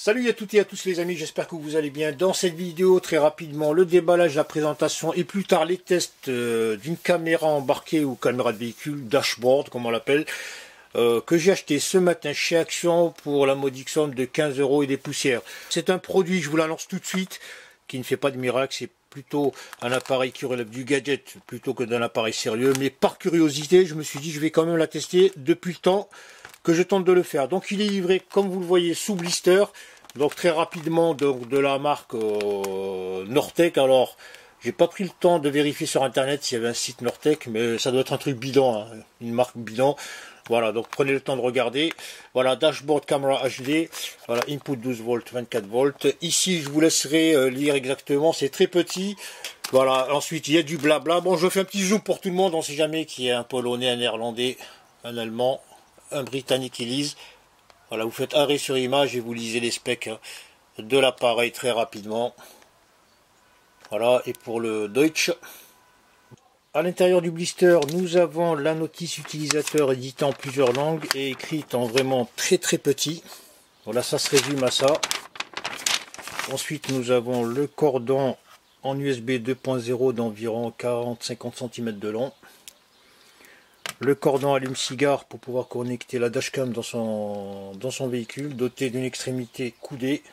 Salut à toutes et à tous les amis, j'espère que vous allez bien. Dans cette vidéo, très rapidement, le déballage, la présentation et plus tard les tests d'une caméra embarquée ou caméra de véhicule, dashboard comme on l'appelle, que j'ai acheté ce matin chez Action pour la modique somme de 15 € et des poussières. C'est un produit, je vous l'annonce tout de suite, qui ne fait pas de miracle, c'est plutôt un appareil qui relève du gadget plutôt que d'un appareil sérieux. Mais par curiosité, je me suis dit je vais quand même la tester depuis le temps que je tente de le faire. Donc il est livré, comme vous le voyez, sous blister. Donc très rapidement, donc, de la marque Nortec. Alors, j'ai pas pris le temps de vérifier sur internet s'il y avait un site Nortec, mais ça doit être un truc bidon, hein, une marque bidon. Voilà, donc prenez le temps de regarder. Voilà, dashboard camera HD. Voilà, input 12 volts, 24 volts. Ici, je vous laisserai lire exactement. C'est très petit. Voilà, ensuite, il y a du blabla. Bon, je fais un petit zoom pour tout le monde. On sait jamais qu'il y a un Polonais, un Néerlandais, un Allemand, un Britannique qui lise. Voilà, vous faites arrêt sur image et vous lisez les specs de l'appareil très rapidement. Voilà, et pour le Deutsch. À l'intérieur du blister, nous avons la notice utilisateur éditée en plusieurs langues et écrite en vraiment très petit. Voilà, ça se résume à ça. Ensuite, nous avons le cordon en USB 2.0 d'environ 40-50 cm de long. Le cordon allume-cigare pour pouvoir connecter la dashcam dans son véhicule, doté d'une extrémité coudée.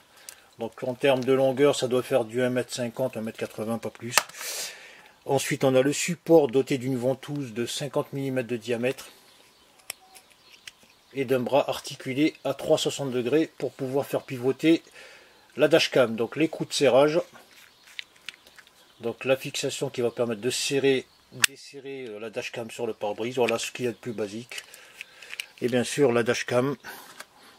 Donc en termes de longueur, ça doit faire du 1,50 m, 1,80 m, pas plus. Ensuite, on a le support doté d'une ventouse de 50 mm de diamètre et d'un bras articulé à 360 degrés pour pouvoir faire pivoter la dashcam. Donc l'écrou de serrage, donc la fixation qui va permettre de serrer, desserrer la dashcam sur le pare-brise. Voilà ce qu'il y a de plus basique. Et bien sûr la dashcam,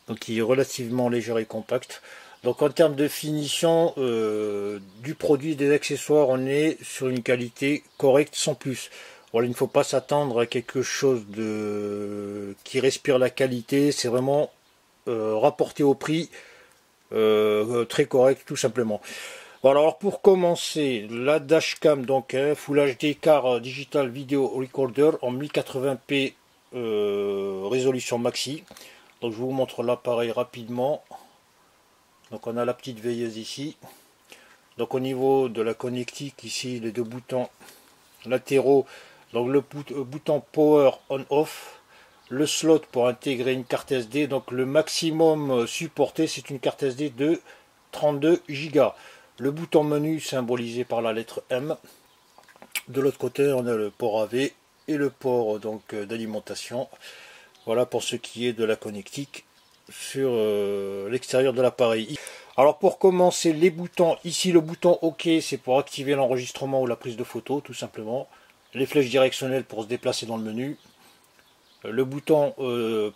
donc qui est relativement légère et compacte. Donc en termes de finition du produit et des accessoires, on est sur une qualité correcte sans plus. Voilà, il ne faut pas s'attendre à quelque chose qui respire la qualité. C'est vraiment rapporté au prix très correct tout simplement. Voilà, alors pour commencer, la dashcam, donc Full HD Car Digital Video Recorder en 1080p résolution maxi. Donc je vous montre l'appareil rapidement. Donc on a la petite veilleuse ici. Donc au niveau de la connectique, ici les deux boutons latéraux. Donc le bouton Power On-Off. Le slot pour intégrer une carte SD. Donc le maximum supporté, c'est une carte SD de 32 Go. Le bouton menu symbolisé par la lettre M. De l'autre côté, on a le port AV et le port donc d'alimentation. Voilà pour ce qui est de la connectique sur l'extérieur de l'appareil. Alors pour commencer, les boutons, ici le bouton OK, c'est pour activer l'enregistrement ou la prise de photo tout simplement. Les flèches directionnelles pour se déplacer dans le menu. Le bouton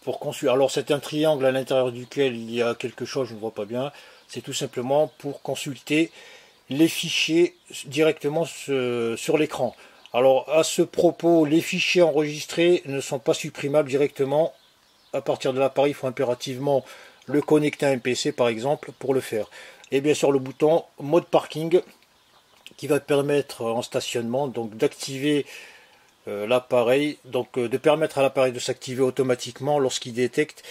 pour consulter, alors c'est un triangle à l'intérieur duquel il y a quelque chose, je ne vois pas bien. C'est tout simplement pour consulter les fichiers directement sur l'écran. Alors à ce propos, les fichiers enregistrés ne sont pas supprimables directement à partir de l'appareil. Il faut impérativement le connecter à un PC par exemple pour le faire. Et bien sûr le bouton mode parking qui va permettre en stationnement donc d'activer l'appareil, donc de permettre à l'appareil de s'activer automatiquement lorsqu'il détecte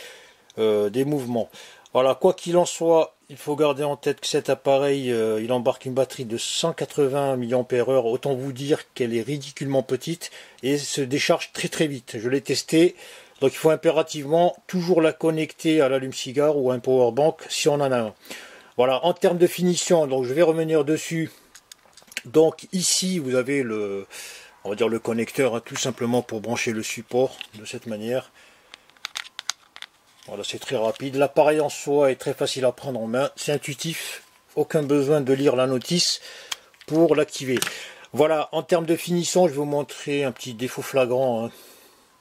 des mouvements. Voilà, quoi qu'il en soit, il faut garder en tête que cet appareil, il embarque une batterie de 180 mAh. Autant vous dire qu'elle est ridiculement petite et se décharge très vite. Je l'ai testé, donc il faut impérativement toujours la connecter à l'allume-cigare ou à un powerbank si on en a un. Voilà, en termes de finition, donc je vais revenir dessus. Donc ici, vous avez on va dire le connecteur, hein, tout simplement pour brancher le support de cette manière. Voilà, c'est très rapide. L'appareil en soi est très facile à prendre en main. C'est intuitif. Aucun besoin de lire la notice pour l'activer. Voilà, en termes de finition, je vais vous montrer un petit défaut flagrant hein,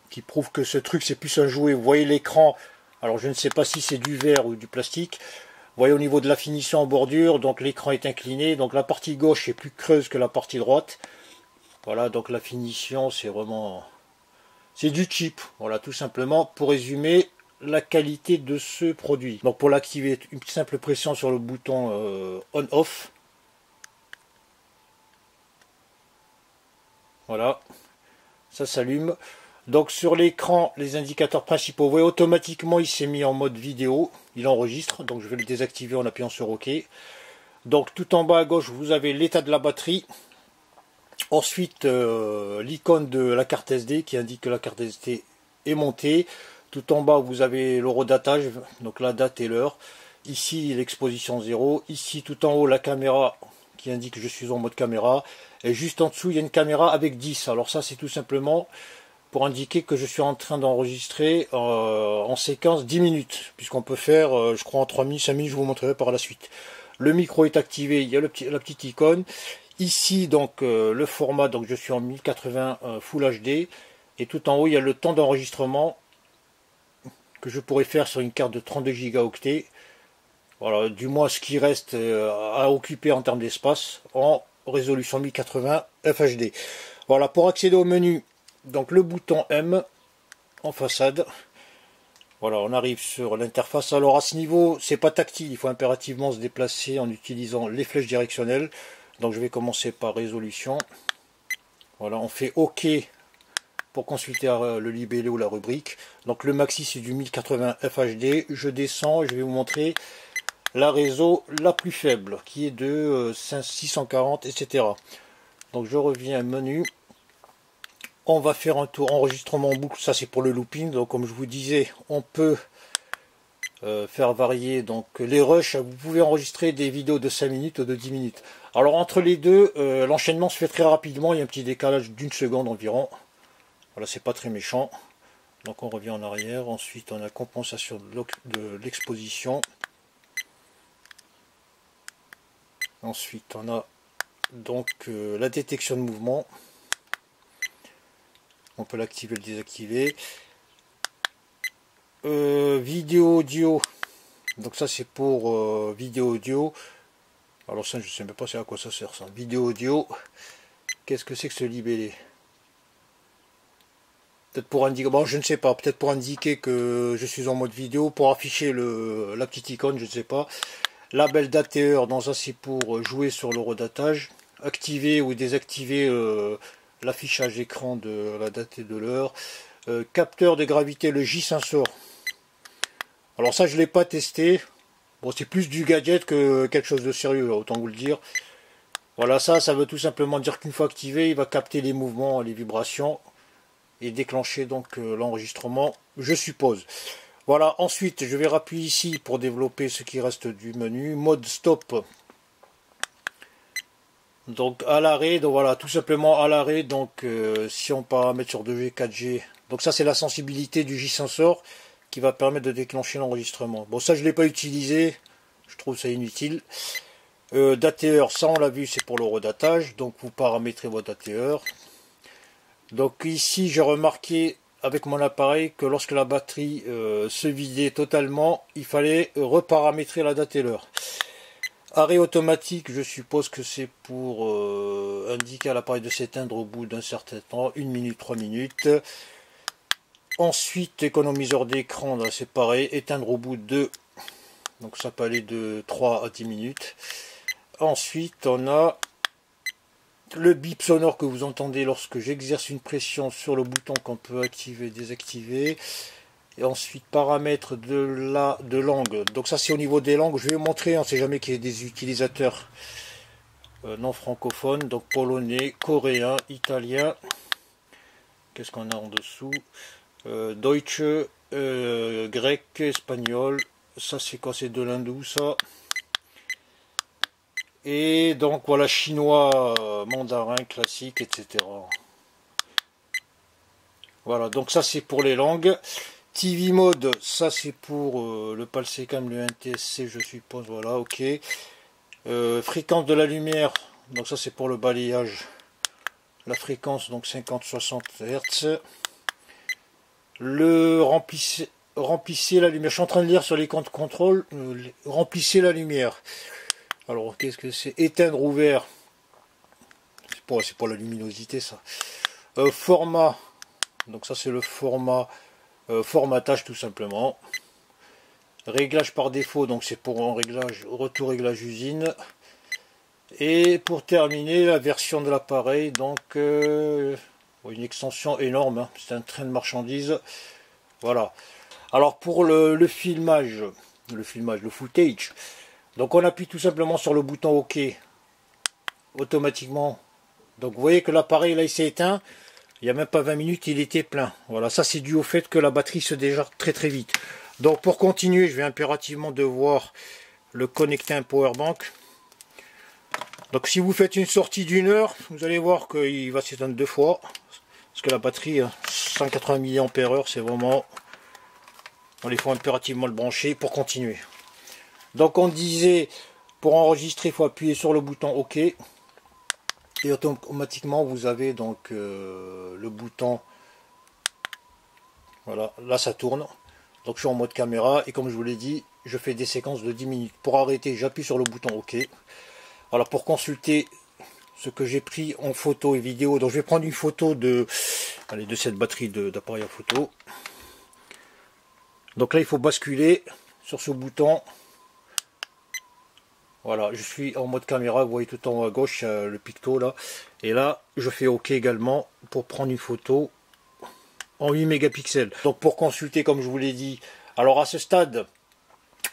qui prouve que ce truc c'est plus un jouet. Vous voyez l'écran. Alors je ne sais pas si c'est du verre ou du plastique. Vous voyez au niveau de la finition en bordure, donc l'écran est incliné. Donc la partie gauche est plus creuse que la partie droite. Voilà, donc la finition c'est vraiment... c'est du cheap. Voilà, tout simplement pour résumer la qualité de ce produit. Donc pour l'activer, une simple pression sur le bouton on-off. Voilà, ça s'allume. Donc sur l'écran, les indicateurs principaux, vous voyez automatiquement il s'est mis en mode vidéo, il enregistre, donc je vais le désactiver en appuyant sur OK. Donc tout en bas à gauche, vous avez l'état de la batterie. Ensuite, l'icône de la carte SD qui indique que la carte SD est montée. Tout en bas, vous avez l'horodatage, donc la date et l'heure. Ici, l'exposition 0. Ici, tout en haut, la caméra qui indique que je suis en mode caméra. Et juste en dessous, il y a une caméra avec 10. Alors ça, c'est tout simplement pour indiquer que je suis en train d'enregistrer en séquence 10 minutes. Puisqu'on peut faire, je crois, en 3 minutes, 5 minutes, je vous montrerai par la suite. Le micro est activé, il y a la petite icône. Ici, donc, le format, donc je suis en 1080 Full HD. Et tout en haut, il y a le temps d'enregistrement que je pourrais faire sur une carte de 32 Go. Voilà, du moins ce qui reste à occuper en termes d'espace en résolution 1080 FHD. Voilà, pour accéder au menu, donc le bouton M en façade. Voilà, on arrive sur l'interface. Alors à ce niveau, c'est pas tactile, il faut impérativement se déplacer en utilisant les flèches directionnelles. Donc je vais commencer par résolution. Voilà, on fait OK pour consulter le libellé ou la rubrique. Donc le maxi c'est du 1080 FHD. Je descends, je vais vous montrer la réseau la plus faible qui est de 640, etc. Donc je reviens au menu. On va faire un tour enregistrement en boucle, ça c'est pour le looping. Donc comme je vous disais, on peut faire varier donc les rushs. Vous pouvez enregistrer des vidéos de 5 minutes ou de 10 minutes. Alors entre les deux, l'enchaînement se fait très rapidement, il y a un petit décalage d'une seconde environ. Voilà, c'est pas très méchant. Donc on revient en arrière. Ensuite on a compensation de l'exposition. Ensuite on a donc la détection de mouvement. On peut l'activer, le désactiver. Vidéo audio. Donc ça c'est pour vidéo audio. Alors ça je sais même pas c'est à quoi ça sert ça. Vidéo audio. Qu'est-ce que c'est que ce libellé? Peut-être pour indiquer, bon je ne sais pas, peut-être pour indiquer que je suis en mode vidéo, pour afficher la petite icône, je ne sais pas. Label date et heure, dans ça c'est pour jouer sur l'horodatage. Activer ou désactiver l'affichage écran de la date et de l'heure. Capteur de gravité, le J-sensor. Alors ça je ne l'ai pas testé. Bon c'est plus du gadget que quelque chose de sérieux, autant vous le dire. Voilà, ça veut tout simplement dire qu'une fois activé, il va capter les mouvements, les vibrations. Et déclencher donc l'enregistrement, je suppose. Voilà, ensuite je vais appuyer ici pour développer ce qui reste du menu. Mode stop. Donc à l'arrêt, donc voilà, tout simplement à l'arrêt. Donc si on paramètre sur 2G, 4G. Donc ça c'est la sensibilité du J-sensor qui va permettre de déclencher l'enregistrement. Bon ça je ne l'ai pas utilisé, je trouve ça inutile. Date et heure, ça on l'a vu, c'est pour le redatage. Donc vous paramétrez votre date et heure. Donc ici j'ai remarqué avec mon appareil que lorsque la batterie se vidait totalement, il fallait reparamétrer la date et l'heure. Arrêt automatique, je suppose que c'est pour indiquer à l'appareil de s'éteindre au bout d'un certain temps, 1 minute, 3 minutes. Ensuite, économiseur d'écran, c'est pareil, éteindre au bout de, donc ça peut aller de 3 à 10 minutes. Ensuite, on a le bip sonore que vous entendez lorsque j'exerce une pression sur le bouton qu'on peut activer et désactiver. Et ensuite paramètres de langue. Donc ça c'est au niveau des langues. Je vais vous montrer, on ne sait jamais qu'il y ait des utilisateurs non francophones. Donc polonais, coréen, italien. Qu'est-ce qu'on a en dessous? Deutsche, grec, espagnol. Ça c'est quoi? C'est de l'hindou ça. Et donc voilà, chinois, mandarin, classique, etc. Voilà, donc ça c'est pour les langues. TV mode, ça c'est pour le PAL-SECAM, le NTSC je suppose, voilà, ok. Fréquence de la lumière, donc ça c'est pour le balayage. La fréquence, donc 50-60 Hz. Le remplissez la lumière, je suis en train de lire sur l'écran de contrôle, remplissez la lumière. Alors qu'est-ce que c'est? Éteindre ouvert, c'est pour la luminosité ça. Format, donc ça c'est le format, formatage tout simplement. Réglage par défaut, donc c'est pour un réglage, retour réglage usine. Et pour terminer, la version de l'appareil, donc Une extension énorme, hein. C'est un train de marchandises. Voilà. Alors pour le filmage, le footage, donc on appuie tout simplement sur le bouton OK automatiquement. Donc vous voyez que l'appareil là il s'est éteint, il n'y a même pas 20 minutes il était plein. Voilà, ça c'est dû au fait que la batterie se décharge très vite. Donc pour continuer, je vais impérativement devoir le connecter à un powerbank. Donc si vous faites une sortie d'1 heure, vous allez voir qu'il va s'éteindre 2 fois. Parce que la batterie 180 mAh, c'est vraiment... il faut impérativement le brancher pour continuer. Donc on disait, pour enregistrer, il faut appuyer sur le bouton OK. Et automatiquement vous avez donc le bouton. Voilà, là ça tourne. Donc je suis en mode caméra et comme je vous l'ai dit, je fais des séquences de 10 minutes. Pour arrêter, j'appuie sur le bouton OK. Voilà, pour consulter ce que j'ai pris en photo et vidéo. Donc je vais prendre une photo de cette batterie d'appareil à photo. Donc là il faut basculer sur ce bouton. Voilà, je suis en mode caméra, vous voyez tout en haut à gauche le picto là. Et là je fais OK également pour prendre une photo en 8 mégapixels. Donc pour consulter, comme je vous l'ai dit, alors à ce stade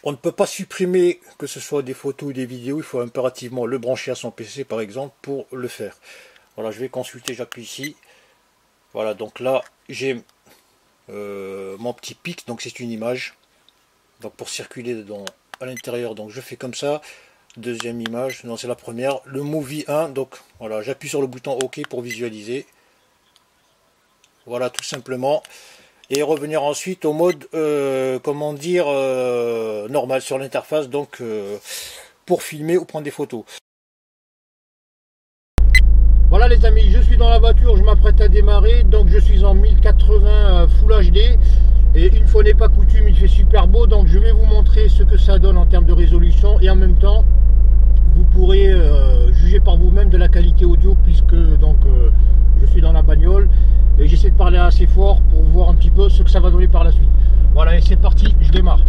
on ne peut pas supprimer que ce soit des photos ou des vidéos, il faut impérativement le brancher à son PC par exemple pour le faire. Voilà, je vais consulter, j'appuie ici. Voilà, donc là j'ai mon petit pic, donc c'est une image. Donc pour circuler à l'intérieur, donc je fais comme ça. Deuxième image, non c'est la première, le Movie 1, donc voilà, j'appuie sur le bouton OK pour visualiser. Voilà, tout simplement. Et revenir ensuite au mode, comment dire, normal sur l'interface, donc pour filmer ou prendre des photos. Voilà les amis, je suis dans la voiture, je m'apprête à démarrer, donc je suis en 1080 Full HD. Et une fois n'est pas coutume, il fait super beau, donc je vais vous montrer ce que ça donne en termes de résolution. Et en même temps, vous pourrez juger par vous-même de la qualité audio, puisque donc je suis dans la bagnole. Et j'essaie de parler assez fort pour voir un petit peu ce que ça va donner par la suite. Voilà, et c'est parti, je démarre.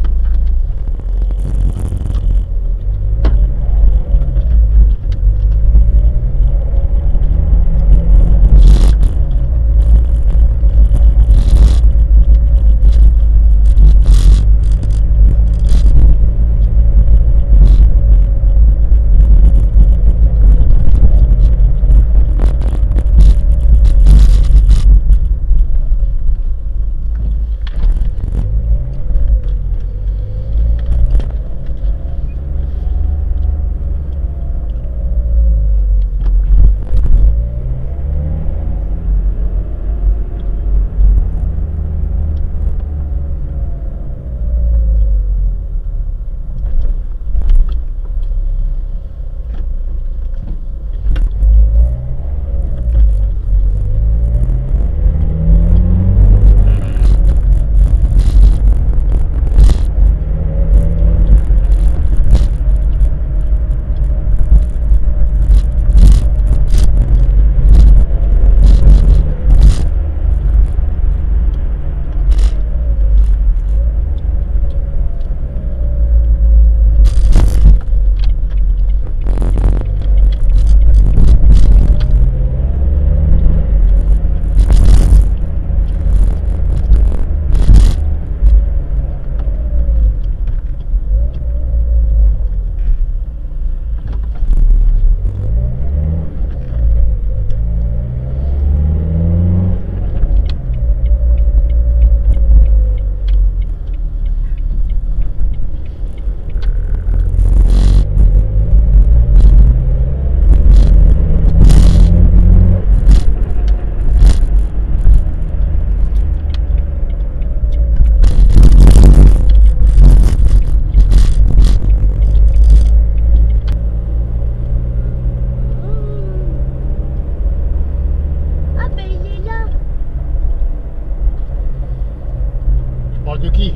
De qui?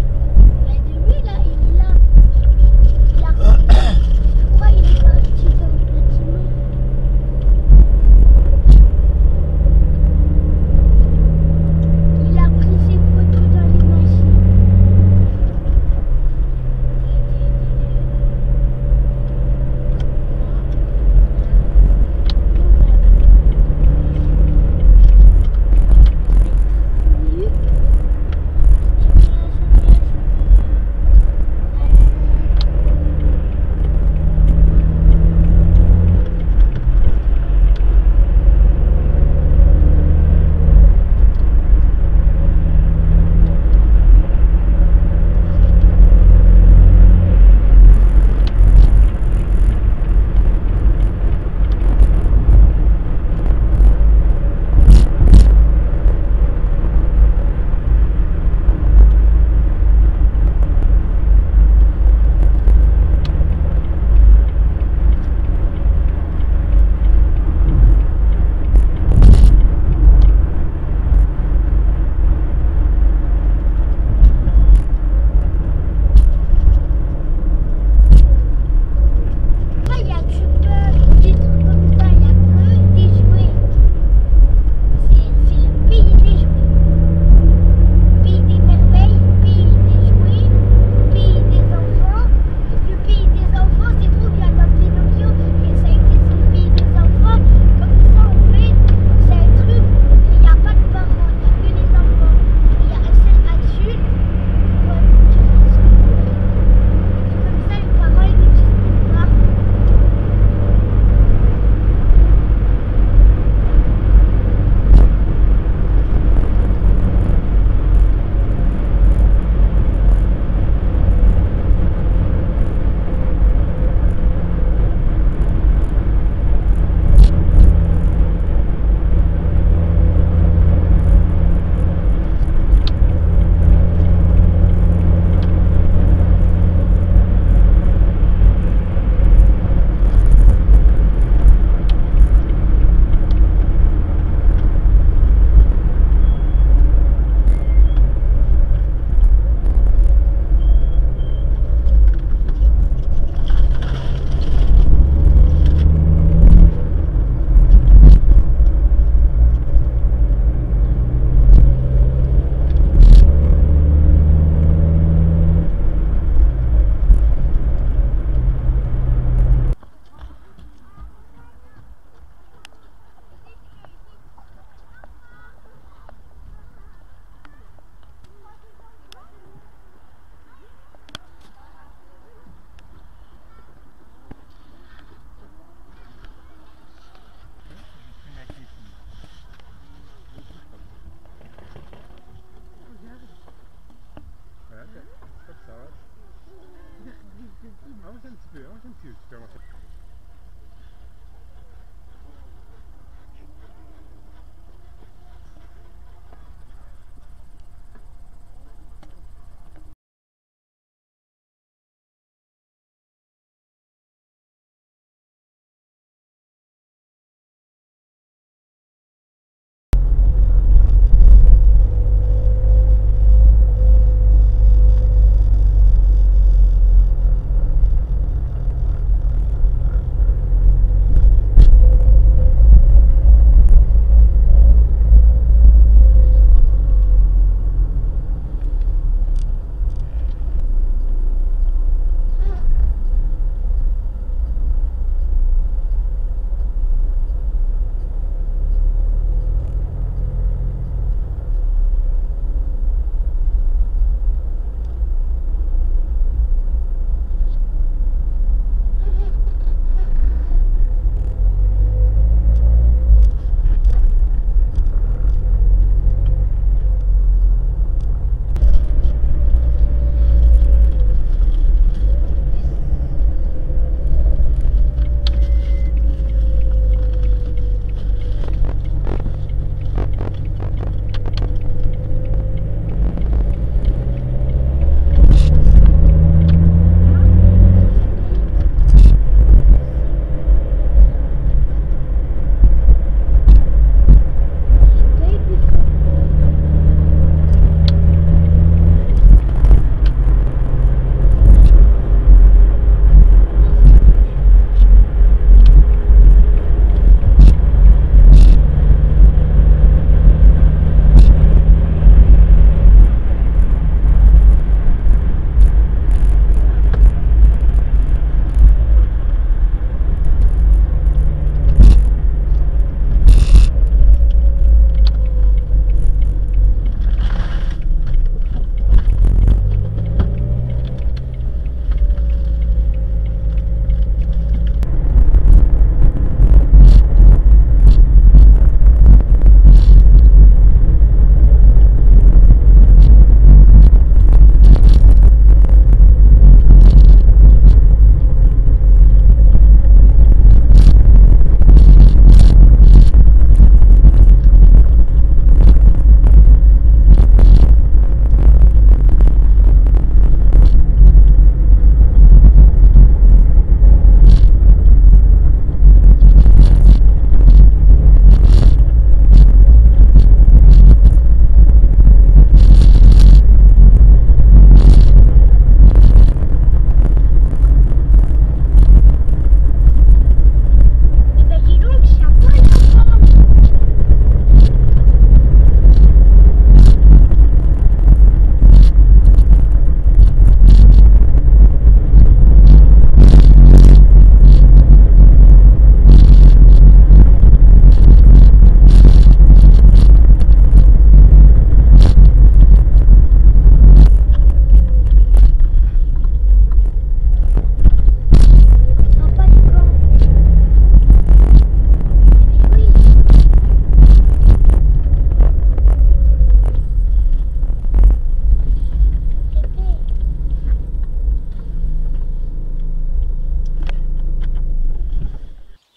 Mais de lui là, il est là. Pourquoi il est parti dans le bâtiment? Il a pris ses photos dans les machines.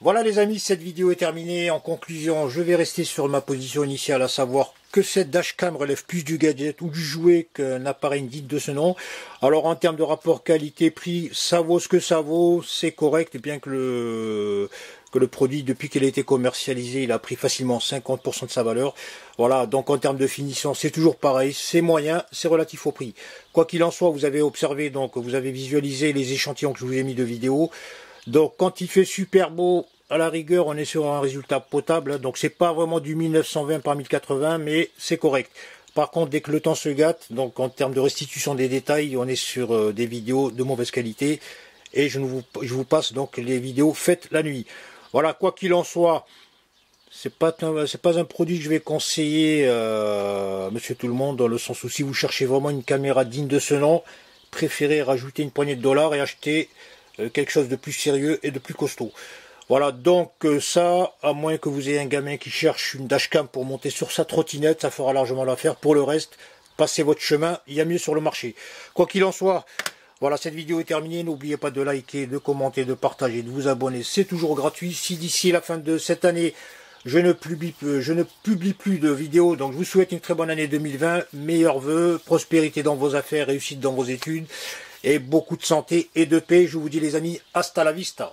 Voilà les amis, cette vidéo est terminée. En conclusion, je vais rester sur ma position initiale, à savoir que cette dashcam relève plus du gadget ou du jouet qu'un appareil digne de ce nom. Alors en termes de rapport qualité-prix, ça vaut ce que ça vaut, c'est correct, bien que le produit, depuis qu'il a été commercialisé, il a pris facilement 50% de sa valeur. Voilà, donc en termes de finition, c'est toujours pareil, c'est moyen, c'est relatif au prix. Quoi qu'il en soit, vous avez observé, donc vous avez visualisé les échantillons que je vous ai mis de vidéo. Donc quand il fait super beau, à la rigueur, on est sur un résultat potable. Donc c'est pas vraiment du 1920 par 1080, mais c'est correct. Par contre, dès que le temps se gâte, donc en termes de restitution des détails, on est sur des vidéos de mauvaise qualité. Et je vous passe donc les vidéos faites la nuit. Voilà, quoi qu'il en soit, c'est pas un produit que je vais conseiller, monsieur tout le monde, dans le sens où si vous cherchez vraiment une caméra digne de ce nom, préférez rajouter une poignée de dollars et acheter quelque chose de plus sérieux et de plus costaud. Voilà, donc ça, à moins que vous ayez un gamin qui cherche une dashcam pour monter sur sa trottinette, ça fera largement l'affaire. Pour le reste, passez votre chemin, il y a mieux sur le marché. Quoi qu'il en soit, voilà, cette vidéo est terminée. N'oubliez pas de liker, de commenter, de partager, de vous abonner. C'est toujours gratuit. Si d'ici la fin de cette année, je ne publie plus de vidéos, donc je vous souhaite une très bonne année 2020. Meilleurs vœux, prospérité dans vos affaires, réussite dans vos études, et beaucoup de santé et de paix. Je vous dis les amis, hasta la vista.